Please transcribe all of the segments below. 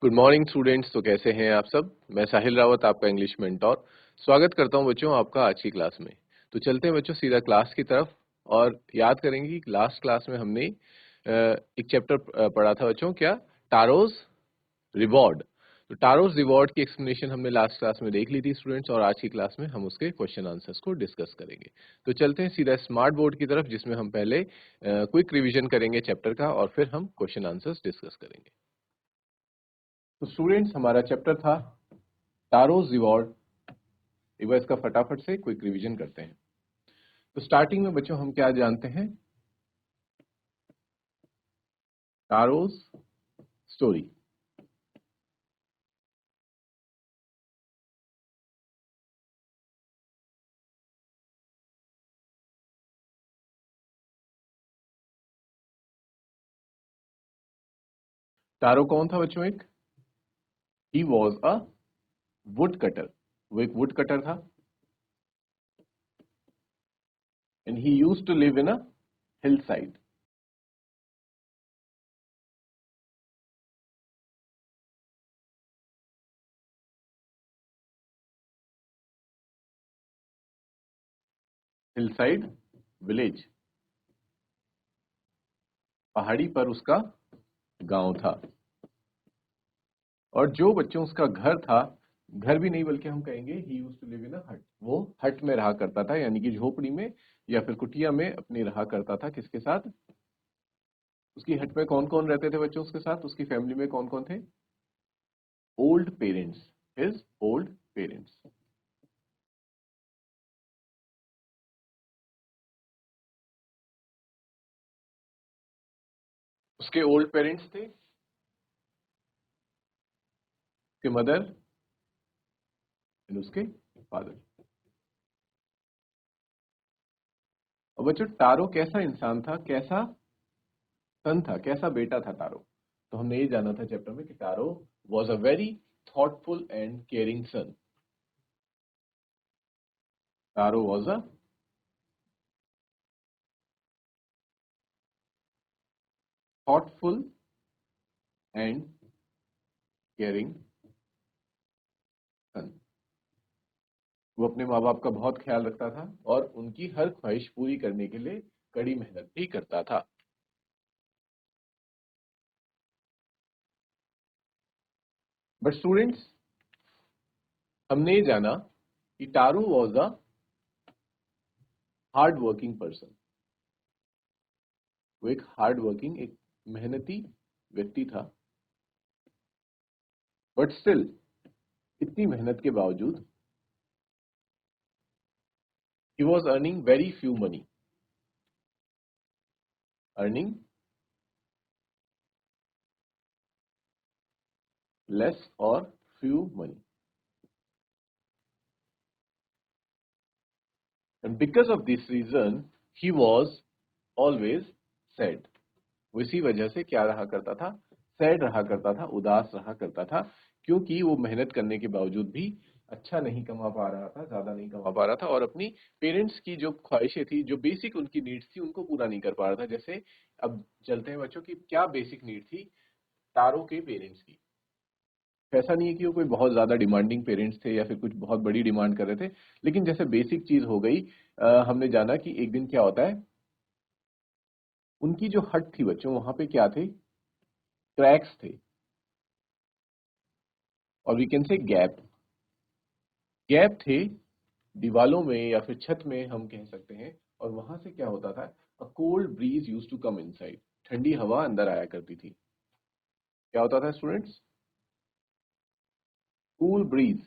Good morning students. तो कैसे हैं आप सब। मैं साहिल रावत, आपका इंग्लिश मेंटोर। स्वागत करता हूं बच्चों आपका आज की क्लास में। तो चलते हैं बच्चों सीधा क्लास की तरफ। और याद करेंगे कि लास्ट क्लास में हमने एक चैप्टर पढ़ा था बच्चों, क्या, टारोज रिवॉर्ड। तो टारोज रिवॉर्ड की एक्सप्लेनेशन हमने लास्ट क्लास में देख ली थी स्टूडेंट्स, और आज की क्लास में हम उसके क्वेश्चन आंसर्स को डिस्कस करेंगे। तो चलते हैं सीधा स्मार्ट बोर्ड की तरफ, जिसमें हम पहले क्विक रिवीजन करेंगे चैप्टर का, और फिर हम क्वेश्चन आंसर्स डिस्कस करेंगे। तो स्टूडेंट्स, हमारा चैप्टर था टारोज रिवॉर्ड। एक बार इसका फटाफट से क्विक रिवीजन करते हैं। तो स्टार्टिंग में बच्चों हम क्या जानते हैं, टारोज स्टोरी। टारो कौन था बच्चों? एक, he was a wood cutter. वो एक वुड कटर था, and he used to live in a hill side. Hill side village, पहाड़ी पर उसका गांव था। और जो बच्चों उसका घर था, घर भी नहीं बल्कि हम कहेंगे he used to live in a hut. वो हट में रहा करता था, यानी कि झोपड़ी में या फिर कुटिया में अपनी रहा करता था। किसके साथ? उसकी हट में कौन कौन रहते थे बच्चों उसके साथ? उसकी फैमिली में कौन कौन थे? Old parents, his old parents. उसके ओल्ड पेरेंट्स थे, उसके मदर एंड उसके फादर। और बच्चों, टारो कैसा इंसान था, कैसा सन था, कैसा बेटा था टारो? तो हमने ये जाना था चैप्टर में कि Taro was a very thoughtful and caring son. Taro was a thoughtful and caring son. वो अपने माँ बाप का बहुत ख्याल रखता था और उनकी हर ख्वाहिश पूरी करने के लिए कड़ी मेहनत भी करता था। बट स्टूडेंट्स, हमने ये जाना कि Taro was a hard working person. वो एक हार्ड वर्किंग, एक मेहनती व्यक्ति था। बट स्टिल, इतनी मेहनत के बावजूद, he was earning very few money. Earning less और few money. And because of this reason he was always sad. वो इसी वजह से क्या रहा करता था? सैड रहा करता था, उदास रहा करता था। क्योंकि वो मेहनत करने के बावजूद भी अच्छा नहीं कमा पा रहा था, ज्यादा नहीं कमा पा रहा था, और अपनी पेरेंट्स की जो ख्वाहिशें थी, जो बेसिक उनकी नीड्स थी, उनको पूरा नहीं कर पा रहा था। जैसे, अब चलते हैं बच्चों की क्या बेसिक नीड थी तारों के पेरेंट्स की। ऐसा नहीं है कि वो कोई बहुत ज्यादा डिमांडिंग पेरेंट्स थे या फिर कुछ बहुत बड़ी डिमांड कर रहे थे, लेकिन जैसे बेसिक चीज हो गई, हमने जाना कि एक दिन क्या होता है, उनकी जो हट थी बच्चों, वहां पे क्या थे? क्रैक्स थे, और we can say gap. Gap थे दीवालों में या फिर छत में हम कह सकते हैं। और वहां से क्या होता था? A cold breeze use to come inside. ठंडी हवा अंदर आया करती थी। क्या होता था students? Cool breeze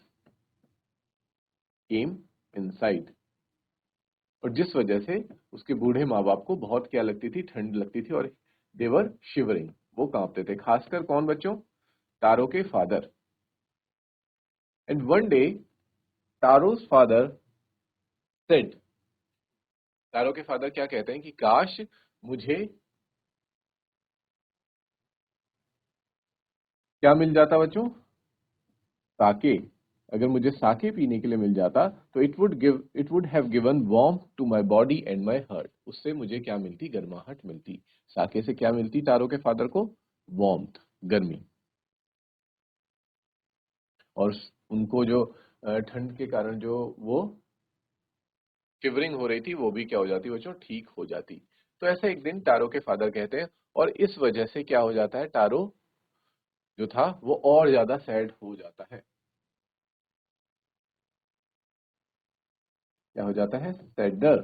came inside. और जिस वजह से उसके बूढ़े माँ बाप को बहुत क्या लगती थी? ठंड लगती थी, और देवर शिवरिंग, वो कांपते थे। खासकर कौन बच्चों? टारो के father. And one day Taro's father said, Taro के फादर क्या कहते हैं कि काश मुझे क्या मिल जाता बच्चों? साके। अगर मुझे साके पीने के लिए मिल जाता तो it would have given warm to my body and my heart. उससे मुझे क्या मिलती? गर्माहट मिलती। साके से क्या मिलती टारो के फादर को? वार्मथ, गर्मी। और उनको जो ठंड के कारण जो वो शिवरिंग हो रही थी वो भी क्या हो जाती बच्चों, ठीक हो जाती। तो ऐसे एक दिन टारो के फादर कहते हैं और इस वजह से क्या हो जाता है, टारो जो था वो और ज्यादा सैड हो जाता है। क्या हो जाता है, सैडर,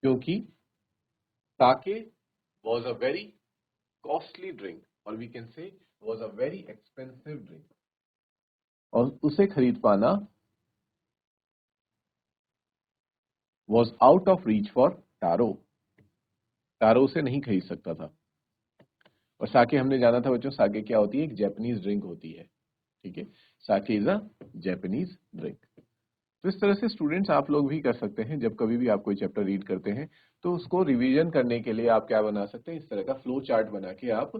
क्योंकि साके was a very costly drink or we can say was a very expensive drink और उसे खरीद पाना was out of reach for Taro. Taro उसे नहीं खरीद सकता था। और साके हमने जाना था बच्चों, साके क्या होती है, एक जापानीज ड्रिंक होती है। ठीक है, साके इज अ जापानीज ड्रिंक। तो इस तरह से स्टूडेंट्स आप लोग भी कर सकते हैं, जब कभी भी आप कोई चैप्टर रीड करते हैं तो उसको रिवीजन करने के लिए आप क्या बना सकते हैं, इस तरह का फ्लो चार्ट बना के आप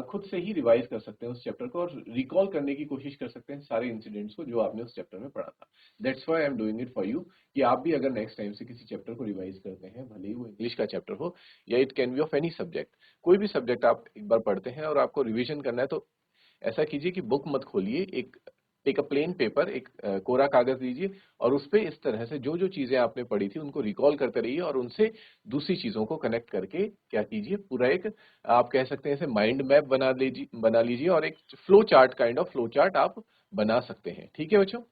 खुद से ही रिवाइज कर सकते हैं उस चैप्टर को और रिकॉल करने की कोशिश कर सकते हैं सारे इंसिडेंट्स को जो आपने उस चैप्टर में पढ़ा था। That's why I am doing it for you, कि आप भी अगर नेक्स्ट टाइम से किसी चैप्टर को रिवाइज करते हैं, भले ही वो इंग्लिश का चैप्टर हो या it can be of any subject, कोई भी सब्जेक्ट आप एक बार पढ़ते हैं और आपको रिविजन करना है, तो ऐसा कीजिए कि बुक मत खोलिए, एक एक प्लेन पेपर, एक कोरा कागज लीजिए और उस पे इस तरह से जो जो चीजें आपने पढ़ी थी उनको रिकॉल करते रहिए और उनसे दूसरी चीजों को कनेक्ट करके क्या कीजिए, पूरा एक आप कह सकते हैं इसे माइंड मैप बना लीजिए और एक flow chart, kind of flow chart आप बना सकते हैं। ठीक है बच्चों।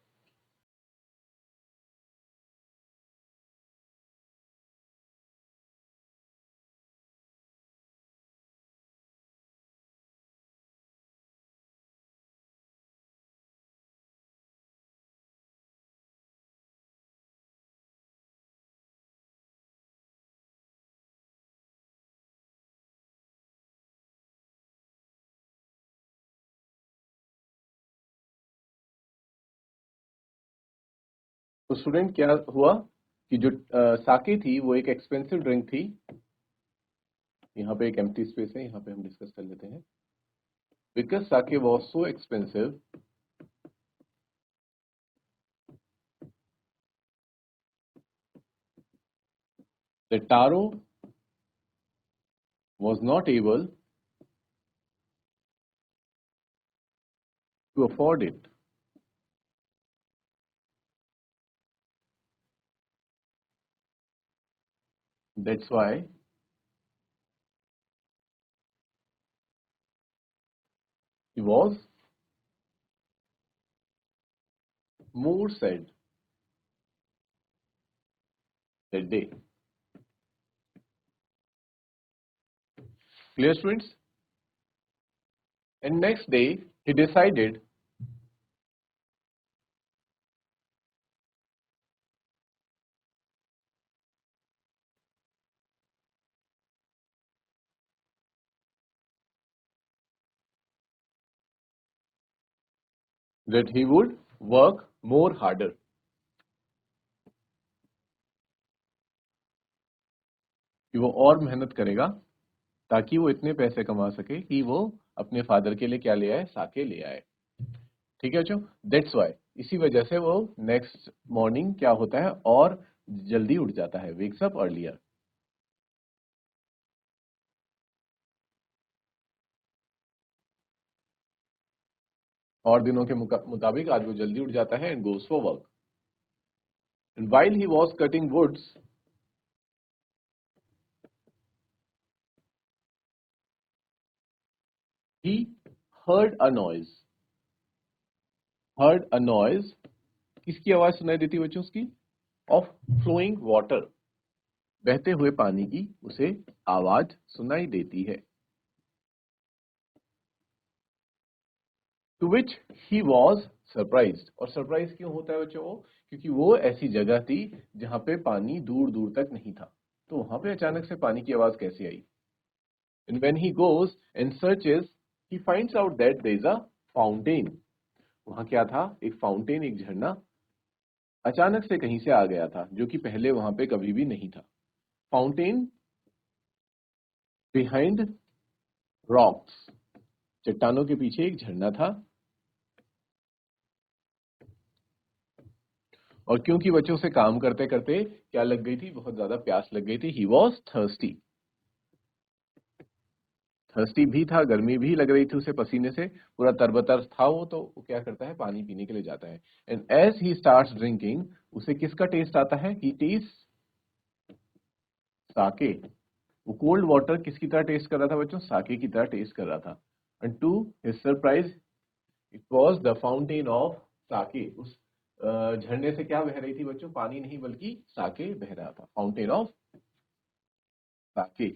तो स्टूडेंट क्या हुआ कि जो साके थी वो एक एक्सपेंसिव ड्रिंक थी। यहाँ पे एक एम्प्टी स्पेस है, यहाँ पे हम डिस्कस कर लेते हैं। Because sake was so expensive, the Taro was not able to afford it. That's why he was more sad that day. Clear, students? And next day, he decided that he would work more harder. कि वो और मेहनत करेगा ताकि वो इतने पैसे कमा सके कि वो अपने फादर के लिए क्या ले आए, साके ले आए। ठीक है बच्चों, दैट्स वाई, इसी वजह से वो नेक्स्ट मॉर्निंग क्या होता है और जल्दी उठ जाता है, वेक्स अप अर्लियर। और दिनों के मुताबिक आज वो जल्दी उठ जाता है and goes for work. And while he was cutting woods, he heard a noise. Heard a noise, किसकी आवाज सुनाई देती है बच्चों, उसकी, ऑफ फ्लोइंग वाटर, बहते हुए पानी की उसे आवाज सुनाई देती है। To which he was surprised, और सरप्राइज क्यों होता है बच्चों वो, क्योंकि वो ऐसी जगह थी जहां पे पानी दूर दूर तक नहीं था, तो वहां पे अचानक से पानी की आवाज कैसे आई। And when he goes and searches, he finds out that there is a fountain. वहां क्या था, एक फाउंटेन, एक झरना अचानक से कहीं से आ गया था जो कि पहले वहां पे कभी भी नहीं था। फाउंटेन बिहाइंड रॉक्स, चट्टानों के पीछे एक झरना था। और क्योंकि बच्चों से काम करते करते क्या लग गई थी, बहुत ज्यादा प्यास लग गई थी, ही वॉज थर्स्टी। थर्स्टी भी था, गर्मी भी लग रही थी उसे पसीने से, पूरा तरबतर था वो, तो वो क्या करता है, पानी पीने के लिए जाता है। And as he starts drinking, उसे किसका टेस्ट आता है, ही टेस्ट साके। वो कोल्ड वाटर किसकी तरह टेस्ट कर रहा था बच्चों, साके की तरह टेस्ट कर रहा था। And to his surprise, it was the fountain of sake. उस झरने से क्या बह रही थी बच्चों, पानी नहीं बल्कि साके बह रहा था, फाउंटेन ऑफ साके।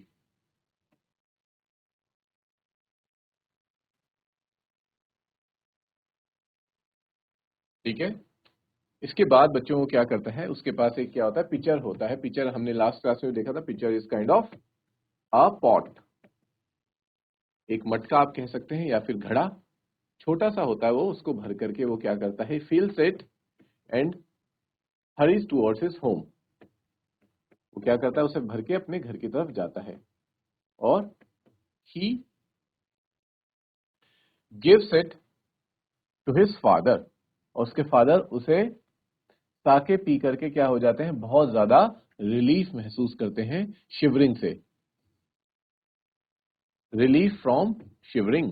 ठीक है। इसके बाद बच्चों को क्या करता है, उसके पास एक क्या होता है, पिचर होता है। पिचर हमने लास्ट क्लास में देखा था, pitcher is kind of a pot, एक मटका आप कह सकते हैं या फिर घड़ा, छोटा सा होता है वो, उसको भर करके वो क्या करता है, fills it and hurries towards his home. वो क्या करता है, उसे भर के अपने घर की तरफ जाता है। और he gives it to his father, और उसके फादर उसे ताके पी करके क्या हो जाते हैं, बहुत ज्यादा रिलीफ महसूस करते हैं, शिवरिंग से, रिलीफ फ्रॉम शिवरिंग।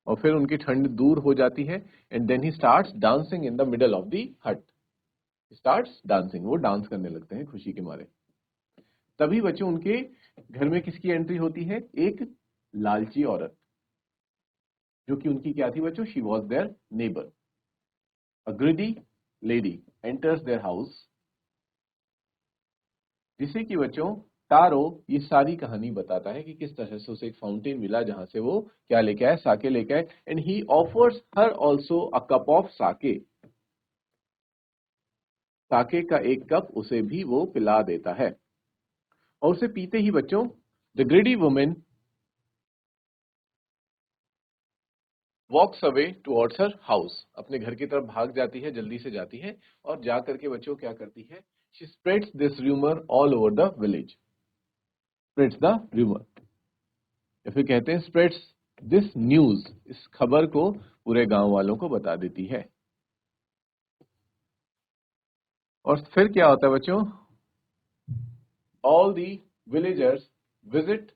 और फिर उनकी ठंड दूर हो जाती है। And then he starts dancing in the middle of the hut, starts dancing, वो डांस करने लगते हैं खुशी के मारे। तभी बच्चों उनके घर में किसकी एंट्री होती है, एक लालची औरत, जो कि उनकी क्या थी बच्चों, she was their neighbour. A greedy lady enters their house, जिसे कि बच्चों तारो ये सारी कहानी बताता है कि किस तरह से उसे एक फाउंटेन मिला जहां से वो क्या लेके आए, साके लेके आए। And he offers her also a cup of sake, sake का एक कप उसे भी वो पिला देता है। और उसे पीते ही बच्चों the greedy women walks away towards her house, अपने घर की तरफ भाग जाती है, जल्दी से जाती है। और जा करके बच्चों क्या करती है, she spreads this rumour all over the village, spreads the rumour, या फिर कहते हैं स्प्रेड्स दिस न्यूज, इस खबर को पूरे गांव वालों को बता देती है। और फिर क्या होता है बच्चों, all the villagers visit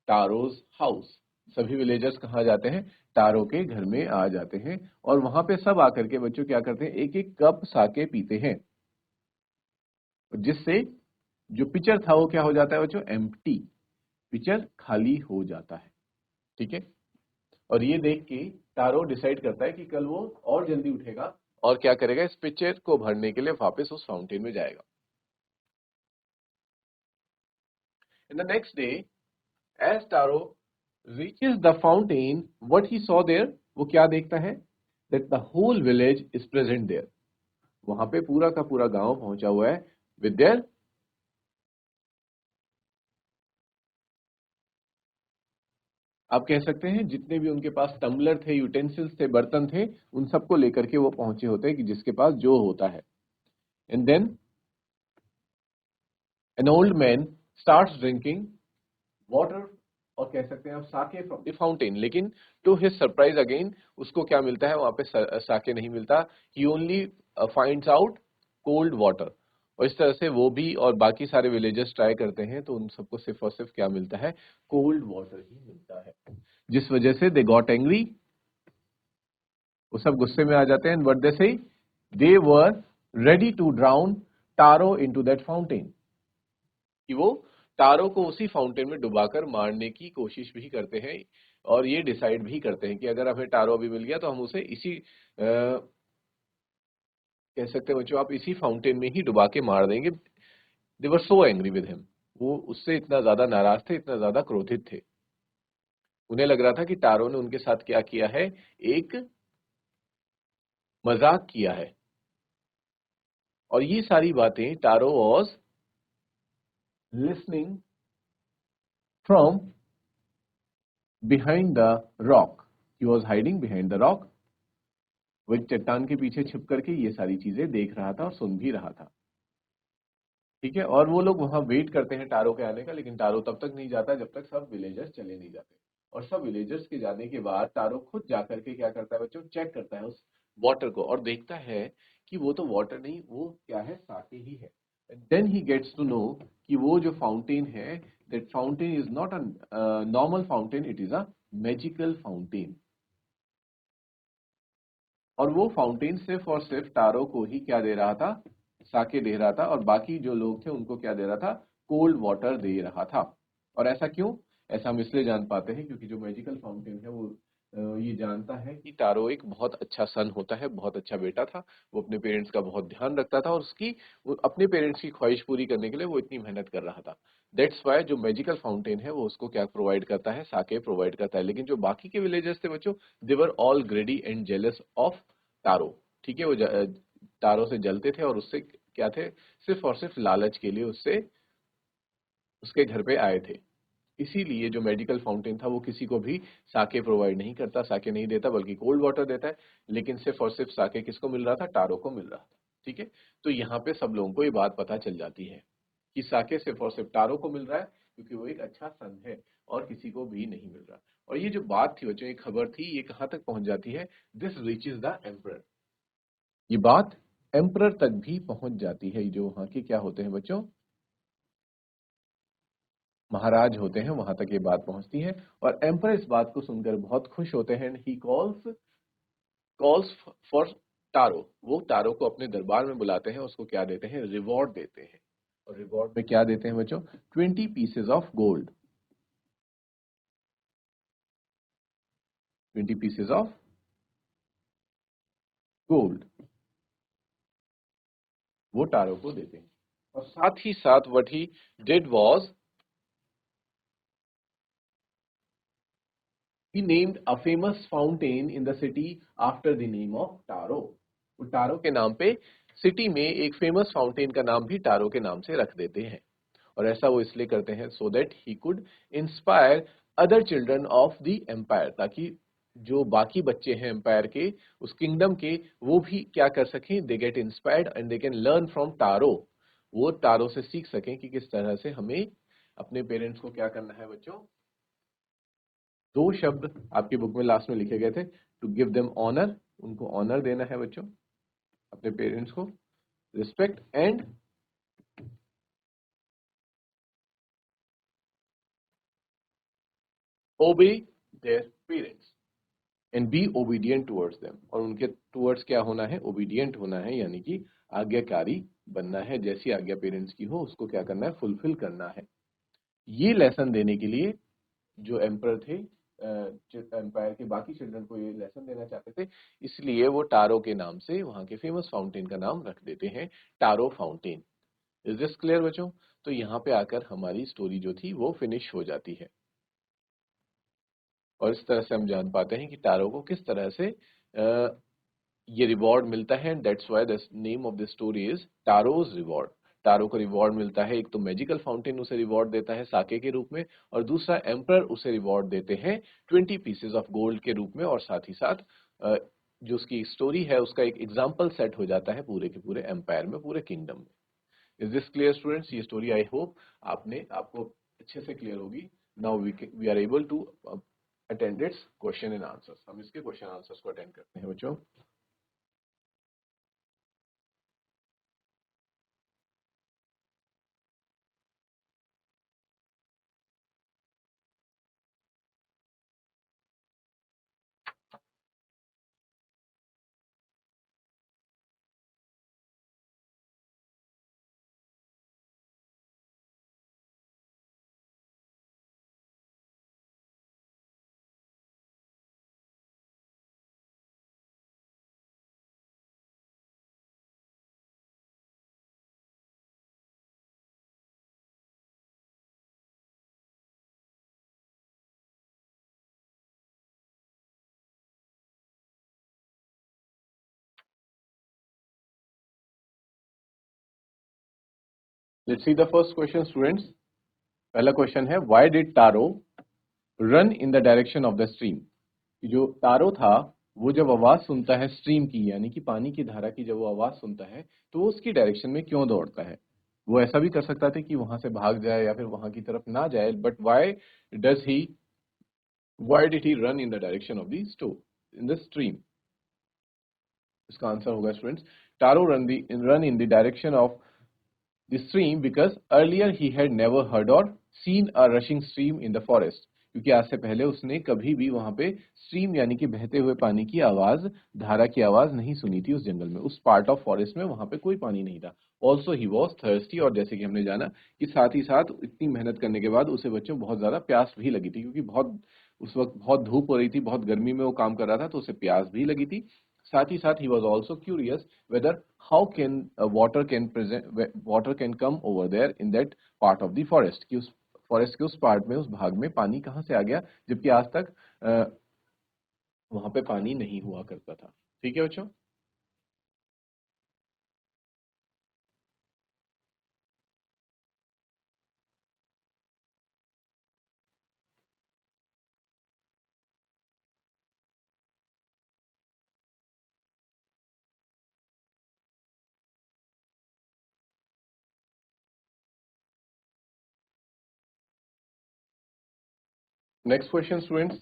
Taro's house, सभी विलेजर्स कहाँ जाते हैं, टारो के घर में आ जाते हैं। और वहां पे सब आकर के बच्चों क्या करते हैं, एक एक कप साके पीते हैं, जिससे जो पिक्चर था वो क्या हो जाता है बच्चों, एम्प्टी, पिक्चर खाली हो जाता है। ठीक है। और ये देख के टारो डिसाइड करता है कि कल वो और जल्दी उठेगा और क्या करेगा, इस पिक्चर को भरने के लिए वापस उस फाउंटेन में जाएगा। In the next day, as Taro reaches the fountain, what he saw there, वो क्या देखता है, that the whole village is present there, वहां पे पूरा का पूरा गांव पहुंचा हुआ है विद देयर, आप कह सकते हैं जितने भी उनके पास टम्बलर थे, यूटेंसिल्स थे, बर्तन थे, उन सबको लेकर के वो पहुंचे होते हैं कि जिसके पास जो होता है। And then an old man starts drinking water, और कह सकते हैं आप साके फ्रॉम द फाउंटेन। लेकिन टू हिज सरप्राइज अगेन, उसको क्या मिलता है वहां पे, साके नहीं मिलता, he only finds out cold water. और इस तरह से वो भी और बाकी सारे विलेजर्स ट्राई करते हैं, तो उन सबको सिर्फ और सिर्फ क्या मिलता है, कोल्ड वाटर ही मिलता है। जिस वजह से दे गॉट एंग्री, वो सब गुस्से में आ जाते हैं। What they say, they were ready to drown Taro into that fountain, कि वो तारों को उसी फाउंटेन में डुबाकर मारने की कोशिश भी करते हैं। और ये डिसाइड भी करते हैं कि अगर हमें टारो अभी मिल गया तो हम उसे इसी कह सकते हैं बच्चों, आप इसी फाउंटेन में ही डुबा के मार देंगे। दे वर सो एंग्री विद हिम, वो उससे इतना ज्यादा नाराज थे, इतना ज्यादा क्रोधित थे। उन्हें लग रहा था कि टारो ने उनके साथ क्या किया है, एक मजाक किया है। और ये सारी बातें Taro was listening from behind the rock, he was hiding behind the rock, वो एक चट्टान के पीछे छिप करके ये सारी चीजें देख रहा था और सुन भी रहा था। ठीक है। और वो लोग वहां वेट करते हैं टारो के आने का, लेकिन टारो तब तक नहीं जाता जब तक सब विलेजर्स चले नहीं जाते। और सब विलेजर्स के जाने के बाद टारो खुद जाकर के क्या करता है बच्चों, चेक करता है उस वाटर को, और देखता है कि वो तो वाटर नहीं, वो क्या है, साके ही है। Then he gets to know कि वो जो फाउंटेन है that fountain is not a normal fountain, it is a magical fountain. और वो फाउंटेन सिर्फ और सिर्फ टारो को ही क्या दे रहा था, साके दे रहा था, और बाकी जो लोग थे उनको क्या दे रहा था, कोल्ड वाटर दे रहा था। और ऐसा क्यों? ऐसा हम इसलिए जान पाते हैं क्योंकि जो मैजिकल फाउंटेन है वो ये जानता है कि टारो एक बहुत अच्छा सन होता है, बहुत अच्छा बेटा था, वो अपने पेरेंट्स का बहुत ध्यान रखता था, और उसकी वो अपने पेरेंट्स की ख्वाहिश पूरी करने के लिए वो इतनी मेहनत कर रहा था। दैट्स वाई जो मैजिकल फाउंटेन है वो उसको क्या प्रोवाइड करता है, साके प्रोवाइड करता है। लेकिन जो बाकी के विलेजर्स थे बच्चों, they were all greedy and jealous of Taro. ठीक है, वो टारो से जलते थे और उससे क्या थे, सिर्फ और सिर्फ लालच के लिए उससे उसके घर पे आए थे। इसीलिए जो मेडिकल फाउंटेन था वो किसी को भी साके प्रोवाइड नहीं करता, साके नहीं देता, बल्कि कोल्ड वाटर देता है। लेकिन सिर्फ और सिर्फ साके किसको मिल रहा था, टारो को मिल रहा था। ठीक है, तो यहाँ पे सब लोगों को ये बात पता चल जाती है कि साके सिर्फ और सिर्फ टारो को मिल रहा है क्योंकि वो एक अच्छा सन है और किसी को भी नहीं मिल रहा। और ये जो बात थी बच्चों, ये खबर थी, ये कहाँ तक पहुंच जाती है, दिस रीचेज द एम्परर। ये बात एम्परर तक भी पहुंच जाती है। जो वहां के क्या होते हैं बच्चों, महाराज होते हैं, वहां तक ये बात पहुंचती है। और एम्पर इस बात को सुनकर बहुत खुश होते हैं। He calls calls for Taro. वो टारो को अपने दरबार में बुलाते हैं, उसको क्या देते हैं, रिवॉर्ड देते हैं। और रिवॉर्ड में क्या देते हैं बच्चों, 20 pieces of gold, 20 pieces of gold वो टारो को देते हैं। और साथ ही साथ what he did was he named a famous fountain in the city after the name of Taro। वो टारो के नाम पे सिटी में एक फेमस फाउंटेन का नाम भी टारो के नाम से रख देते हैं। और ऐसा वो इसलिए करते हैं so that he could inspire other children of the empire, ताकि जो बाकी बच्चे हैं एम्पायर के, उस किंगडम के, वो भी क्या कर सकें, they get inspired and they can learn from Taro. वो टारो से सीख सकें कि किस तरह से हमें अपने पेरेंट्स को क्या करना है बच्चों। दो शब्द आपकी बुक में लास्ट में लिखे गए थे, टू गिव देम ऑनर, उनको ऑनर देना है बच्चों, अपने पेरेंट्स को, respect and obey their parents and be obedient towards them. और उनके टुवर्ड्स क्या होना है, ओबीडियंट होना है, यानी कि आज्ञाकारी बनना है। जैसी आज्ञा पेरेंट्स की हो उसको क्या करना है, फुलफिल करना है। ये लेसन देने के लिए जो एम्पर थे, एम्पायर के बाकी चिल्ड्रन को ये लेसन देना चाहते थे, इसलिए वो टारो के नाम से वहां के फेमस फाउंटेन का नाम रख देते हैं, Taro fountain. Is this clear बच्चों? तो यहाँ पे आकर हमारी स्टोरी जो थी वो फिनिश हो जाती है। और इस तरह से हम जान पाते हैं कि टारो को किस तरह से ये रिवॉर्ड मिलता है। That's why the name of the story is Taro's reward. Taro को रिवॉर्ड मिलता है, एक तो मैजिकल फाउंटेन उसे रिवॉर्ड देता है साके के रूप में, और दूसरा एम्परर उसे रिवॉर्ड देते हैं 20 पीसेज ऑफ गोल्ड के रूप में। और साथ ही साथ जो उसकी स्टोरी है उसका एक एग्जाम्पल सेट हो जाता है पूरे के पूरे एम्पायर में, पूरे किंगडम में। Is this clear students? ये स्टोरी आई होप आपको अच्छे से क्लियर होगी। Now we are able to attend its question and answers. हम इसके क्वेश्चन आंसर्स को अटेंड करते हैं बच्चों। Let's see the first question students. पहला क्वेश्चन है, why did Taro run in the direction of the stream. जो टारो था वो जब आवाज सुनता है स्ट्रीम की, यानी कि पानी की धारा की, जब वो आवाज सुनता है तो वो उसकी डायरेक्शन में क्यों दौड़ता है। वो ऐसा भी कर सकता था कि वहां से भाग जाए या फिर वहां की तरफ ना जाए, but why did he run in the direction of the store in the stream. इसका आंसर होगा students, Taro run in the direction of the stream because earlier he had never heard or seen a rushing stream in the forest, क्योंकि आज से पहले उसने कभी भी वहां पे स्ट्रीम यानी कि बहते हुए पानी की आवाज, धारा की आवाज नहीं सुनी थी उस जंगल में, उस पार्ट ऑफ फॉरेस्ट में वहां पे कोई पानी नहीं था। ऑल्सो ही वॉज थर्स्टी, और जैसे कि हमने जाना कि साथ ही साथ इतनी मेहनत करने के बाद उसे बच्चों बहुत ज्यादा प्यास भी लगी थी, क्योंकि बहुत उस वक्त बहुत धूप हो रही थी, बहुत गर्मी में वो काम कर रहा था, तो उसे प्यास भी लगी थी। साथ ही साथ he was also curious whether how can water can come over there in that part of the forest, कि उस फॉरेस्ट के उस पार्ट में, उस भाग में पानी कहाँ से आ गया, जबकि आज तक वहां पे पानी नहीं हुआ करता था। ठीक है बच्चों। Next question students,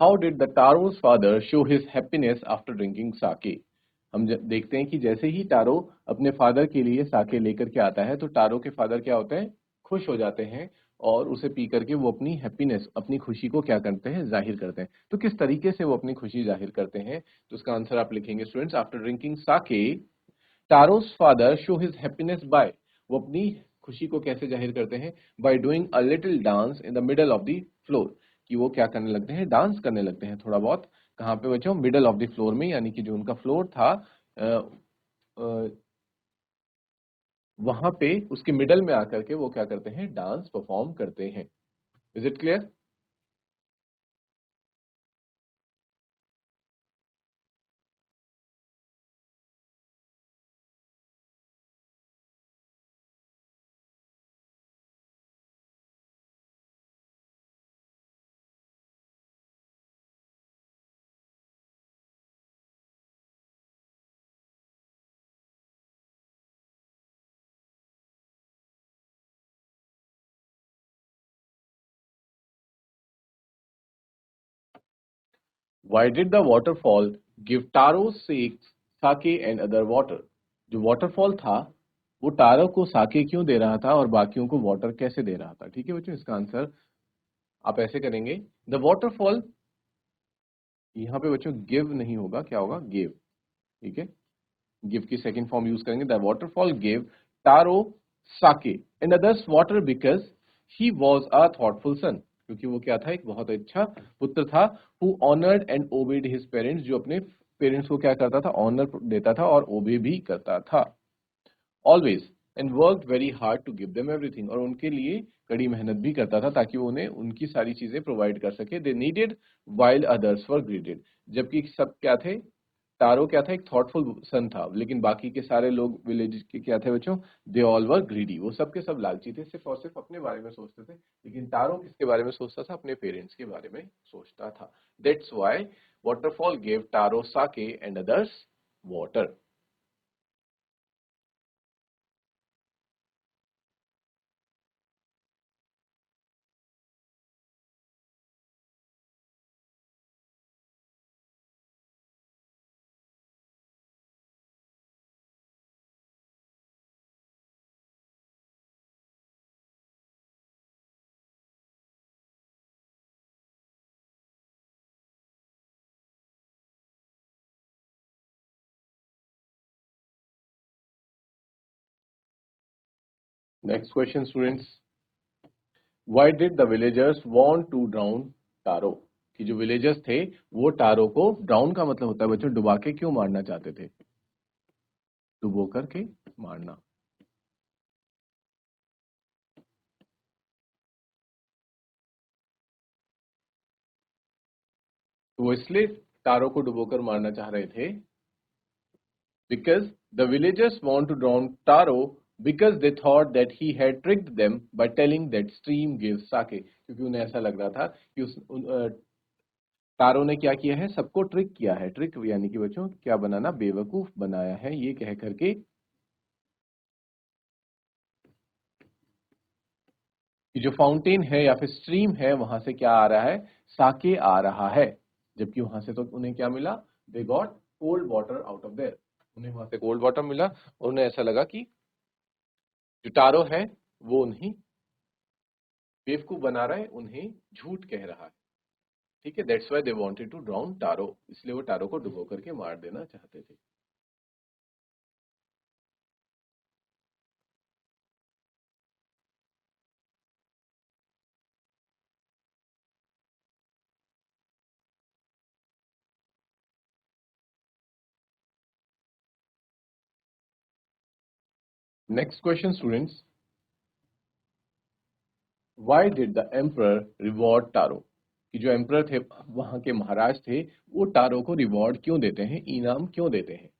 how did the Taro's father show his happiness after drinking sake. हम देखते हैं कि जैसे ही टारो अपने फादर के लिए साके लेकर के आता है, तो टारो के फादर क्या होते हैं, खुश हो जाते हैं, और उसे पी करके वो अपनी हैप्पीनेस, अपनी खुशी को क्या करते हैं, जाहिर करते हैं। तो किस तरीके से वो अपनी खुशी जाहिर करते हैं, तो उसका आंसर आप लिखेंगे students, after drinking sake Taro's father show his happiness by, वो अपनी खुशी को कैसे जाहिर करते हैं, by doing a little dance in the middle of the floor, कि वो क्या करने लगते हैं, डांस करने लगते हैं थोड़ा बहुत। कहाँ पे बच्चों, मिडल ऑफ द फ्लोर में, यानी कि जो उनका फ्लोर था अ, अ, वहां पे उसके मिडल में आकर के वो क्या करते हैं, डांस परफॉर्म करते हैं। Is it clear? Why did the waterfall give Taro sake and other water? जो waterfall था वो टारो को साके क्यों दे रहा था और बाकियों को वाटर कैसे दे रहा था? ठीक है बच्चों, इसका आंसर आप ऐसे करेंगे, द वाटरफॉल, यहाँ पे बच्चों गिव नहीं होगा, क्या होगा, गिव। ठीक है, गिव की सेकंड फॉर्म यूज करेंगे, the waterfall give Taro sake and others water because he was a thoughtful son, क्योंकि वो क्या था, एक बहुत अच्छा पुत्र था, who honoured and obeyed his parents, जो अपने पेरेंट्स को क्या करता था, ऑनर देता था और ओबे भी करता था, always, and worked very hard to give them everything, और उनके लिए कड़ी मेहनत भी करता था ताकि वो उन्हें उनकी सारी चीजें प्रोवाइड कर सके। They needed while others were greeded, जबकि सब क्या थे, टारो क्या था, एक थॉटफुल सन था, लेकिन बाकी के सारे लोग विलेज के क्या थे बच्चों, दे ऑल वर ग्रीडी, वो सब के सब लालची थे, सिर्फ और सिर्फ अपने बारे में सोचते थे। लेकिन टारो किसके बारे में सोचता था, अपने पेरेंट्स के बारे में सोचता था। That's why waterfall gave Taro sake and others water. Next question students, why did the villagers want to drown Taro, कि जो विलेजर्स थे वो टारो को, ड्राउन का मतलब होता है बच्चों डुबा के, क्यों मारना चाहते थे, डुबो करके मारना। तो वो इसलिए टारो को डुबोकर मारना चाह रहे थे, because the villagers want to drown Taro because they thought that he had tricked them by telling that stream gives sake, क्योंकि उन्हें ऐसा लग रहा था कि टारो ने क्या किया है, सबको ट्रिक किया है, ट्रिक यानी कि बच्चों क्या बनाना, बेवकूफ बनाया है, ये कह करके कि जो फाउंटेन है या फिर स्ट्रीम है वहां से क्या आ रहा है, साके आ रहा है, जबकि वहां से तो उन्हें क्या मिला, they got cold water out of their, उन्हें वहां से कोल्ड वाटर मिला, और उन्हें ऐसा लगा कि जो टारो है वो उन्हें बेवकूफ बना रहा है, उन्हें झूठ कह रहा है। ठीक है, that's why they wanted to drown Taro, इसलिए वो टारो को डुबो करके मार देना चाहते थे। Next question students, why did the emperor reward Taro? कि जो एम्परर थे, वहां के महाराज थे, वो टारो को रिवॉर्ड क्यों देते हैं, इनाम क्यों देते हैं?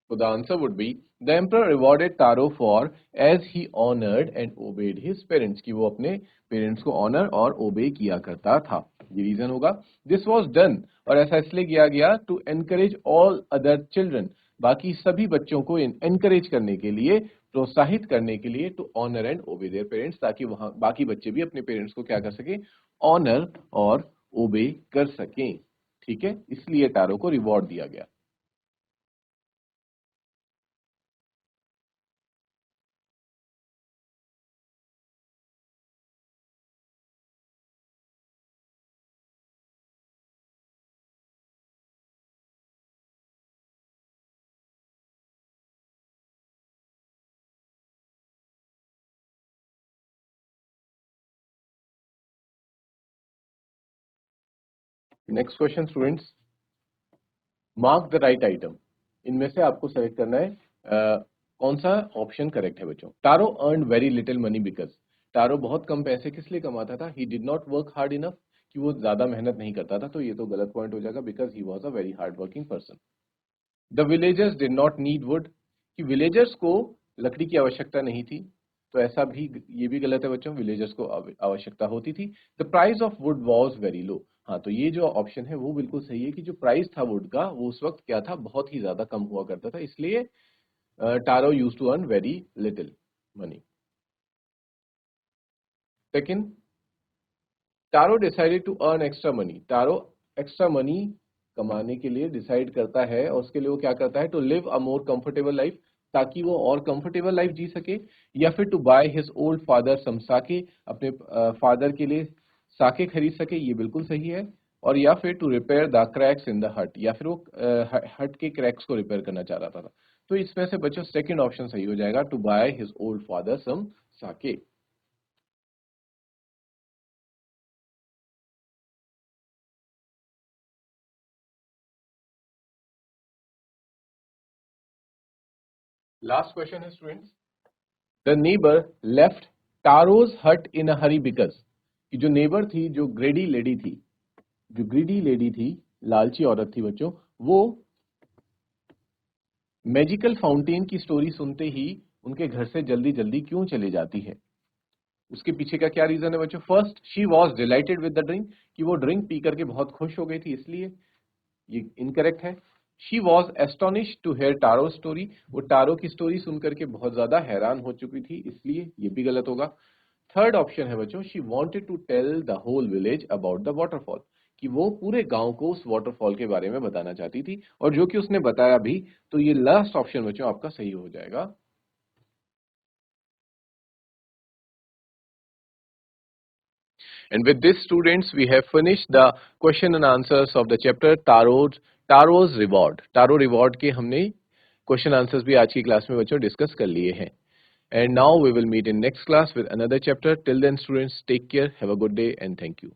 So the answer would be the emperor rewarded Taro for as he honored and obeyed his parents, कि वो अपने पेरेंट्स को ऑनर और ओबे किया करता था। ये रीजन होगा। दिस वॉज डन, और ऐसा इसलिए किया गया to encourage all other children, बाकी सभी बच्चों को एनकरेज करने के लिए, प्रोत्साहित करने के लिए, to honour and obey their parents, ताकि वहां बाकी बच्चे भी अपने पेरेंट्स को क्या कर सके, ऑनर और ओबे कर सकें। ठीक है, इसलिए टारो को रिवॉर्ड दिया गया। Next question students, mark the right item. इनमें से आपको सेलेक्ट करना है कौन सा ऑप्शन करेक्ट है बच्चों। Taro earn very little money because, Taro बहुत कम पैसे किस लिए कमाता था, he did not work hard enough, कि वो ज्यादा मेहनत नहीं करता था, तो ये तो गलत पॉइंट हो जाएगा, because he was a very hard working person. The villagers did not need would, कि विलेजर्स को लकड़ी की आवश्यकता नहीं थी, तो ऐसा भी, ये भी गलत है बच्चों, विलेजर्स को आवश्यकता होती थी। The price of would was very low, हाँ तो ये जो ऑप्शन है वो बिल्कुल सही है कि जो प्राइस था वुड का वो उस वक्त क्या था, बहुत ही ज्यादा कम हुआ करता था, इसलिए Taro use to earn very little money. Second, Taro decided to earn extra money, Taro extra money कमाने के लिए डिसाइड करता है, और उसके लिए वो क्या करता है, to live a more comfortable life, ताकि वो और कंफर्टेबल लाइफ जी सके, या फिर to buy his old father some sake, अपने फादर के लिए साके खरीद सके, ये बिल्कुल सही है। और या फिर to repair the cracks in the hut, या फिर वो हट के क्रैक्स को रिपेयर करना चाह रहा था। तो इसमें से बच्चों सेकंड ऑप्शन सही हो जाएगा, to buy his old father some sake. Last question है students, the neighbour left Taro's hut in a Hari because, कि जो नेबर थी, जो ग्रेडी लेडी थी, जो ग्रीडी लेडी थी, लालची औरत थी बच्चों, वो मैजिकल फाउंटेन की स्टोरी सुनते ही उनके घर से जल्दी जल्दी क्यों चले जाती है? उसके पीछे का क्या रीजन है बच्चों? First, she was dilated with the drink, कि वो ड्रिंक पी करके बहुत खुश हो गई थी, इसलिए ये इनकरेक्ट है। She was astonish to hear Taro story, वो टारो की स्टोरी सुनकर के बहुत ज्यादा हैरान हो चुकी थी, इसलिए ये भी गलत होगा। थर्ड ऑप्शन है बच्चों, she wanted to tell the whole village about the waterfall, कि वो पूरे गांव को उस वाटरफॉल के बारे में बताना चाहती थी, और जो कि उसने बताया भी। तो ये लास्ट ऑप्शन बच्चों आपका सही हो जाएगा। And with this, students, we have finished the question and answers of the chapter Taro's Reward. Taro Reward के हमने question answers भी आज की क्लास में बच्चों डिस्कस कर लिए हैं. And now we will meet in next class with another chapter. Till then, students, take care, have a good day, and thank you.